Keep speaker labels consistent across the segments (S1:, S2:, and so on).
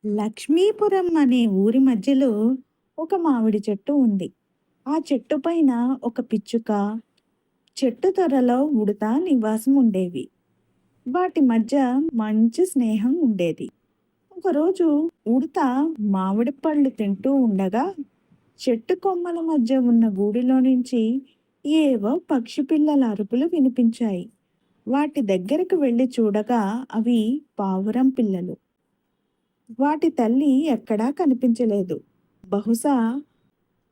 S1: లక్ష్మీపురం అనే ఊరి మధ్యలో ఒక మామిడి చెట్టు ఉంది. ఆ చెట్టు పైన ఒక పిచ్చుక, చెట్టు తొర్రలో ఉడత నివాసం ఉండేవి. వాటి మధ్య మంచి స్నేహం ఉండేది. ఒకరోజు ఉడత మామిడి పళ్ళు తింటూ ఉండగా చెట్టు కొమ్మల మధ్య ఉన్న గూడిలో నుంచి ఏవో పక్షి పిల్లల అరుపులు వినిపించాయి. వాటి దగ్గరకు వెళ్ళి చూడగా అవి పావురం పిల్లలు. వాటి తల్లి ఎక్కడా కనిపించలేదు. బహుశా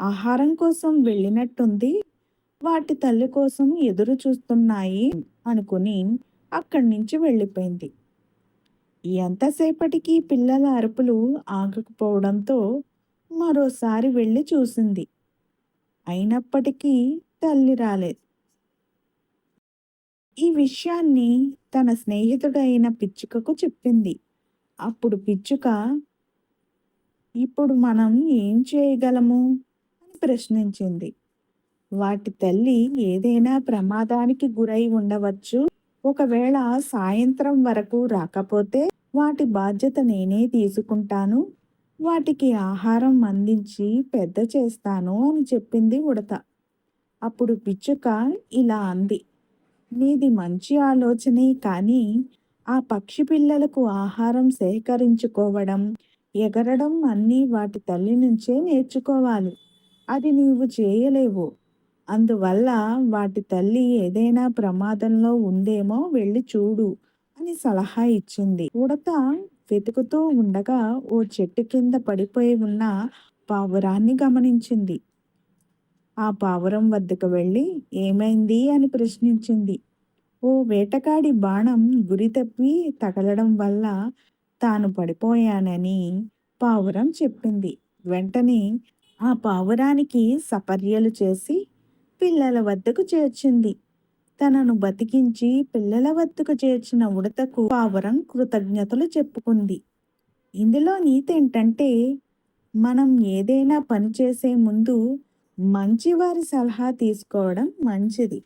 S1: ఆహారం కోసం వెళ్ళినట్టుంది. వాటి తల్లి కోసం ఎదురు చూస్తున్నాయి అనుకుని అక్కడి నుంచి వెళ్ళిపోయింది. ఎంతసేపటికి పిల్లల అరుపులు ఆగకపోవడంతో మరోసారి వెళ్ళి చూసింది. అయినప్పటికీ తల్లి రాలేదు. ఈ విషయాన్ని తన స్నేహితుడైన పిచ్చుకకు చెప్పింది. అప్పుడు పిచ్చుక, ఇప్పుడు మనం ఏం చేయగలము అని ప్రశ్నించింది. వాటి తల్లి ఏదైనా ప్రమాదానికి గురై ఉండవచ్చు. ఒకవేళ సాయంత్రం వరకు రాకపోతే వాటి బాధ్యత నేనే తీసుకుంటాను. వాటికి ఆహారం అందించి పెద్ద చేస్తాను అని చెప్పింది ఉడత. అప్పుడు పిచ్చుక ఇలా అంది, నీది మంచి ఆలోచనే, కానీ ఆ పక్షి పిల్లలకు ఆహారం సేకరించుకోవడం, ఎగరడం అన్నీ వాటి తల్లి నుంచే నేర్చుకోవాలి. అది నీవు చేయలేవు. అందువల్ల వాటి తల్లి ఏదైనా ప్రమాదంలో ఉందేమో వెళ్ళి చూడు అని సలహా ఇచ్చింది. ఉడత వెతుకుతూ ఉండగా ఓ చెట్టు కింద పడిపోయి ఉన్న పావురాన్ని గమనించింది. ఆ పావురం వద్దకు వెళ్ళి ఏమైంది అని ప్రశ్నించింది. ఓ వేటగాడి బాణం గురి తప్పి తగలడం వల్ల తాను పడిపోయానని పావురం చెప్పింది. వెంటనే ఆ పావురానికి సపర్యలు చేసి పిల్లల వద్దకు చేర్చింది. తనను బతికించి పిల్లల వద్దకు చేర్చిన ఉడతకు పావురం కృతజ్ఞతలు చెప్పుకుంది. ఇందులో నీతి ఏంటంటే, మనం ఏదైనా పని చేసే ముందు మంచివారి సలహా తీసుకోవడం మంచిది.